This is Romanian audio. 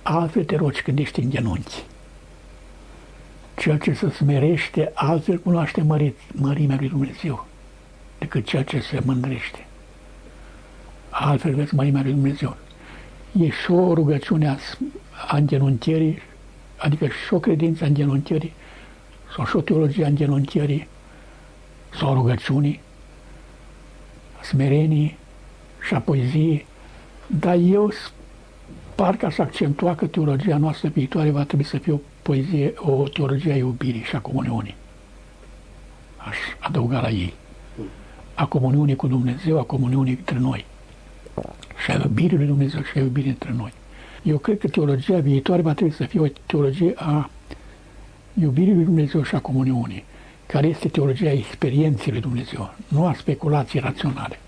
altfel te rogi când ești în genunchi. Cel ce se smerește, altfel cunoaște mărimea lui Dumnezeu decât cel ce se mândrește. Altfel vezi mărimea lui Dumnezeu. E și o rugăciune a îngenunchierii, adică și o credință a îngenunchierii, sau și o teologie a îngenunchierii, sau a rugăciunii, a smereniei și a poeziei, dar eu parcă aș accentua că teologia noastră viitoare va trebui să fie o teologie a iubirii și a comuniunii. Aș adăuga la ei. A comuniunii cu Dumnezeu, a comuniunii între noi. Și a iubirii lui Dumnezeu și a iubirii între noi. Eu cred că teologia viitoare va trebui să fie o teologie a iubirii lui Dumnezeu și a comuniunii, care este teologia experienței lui Dumnezeu, nu a speculației raționale.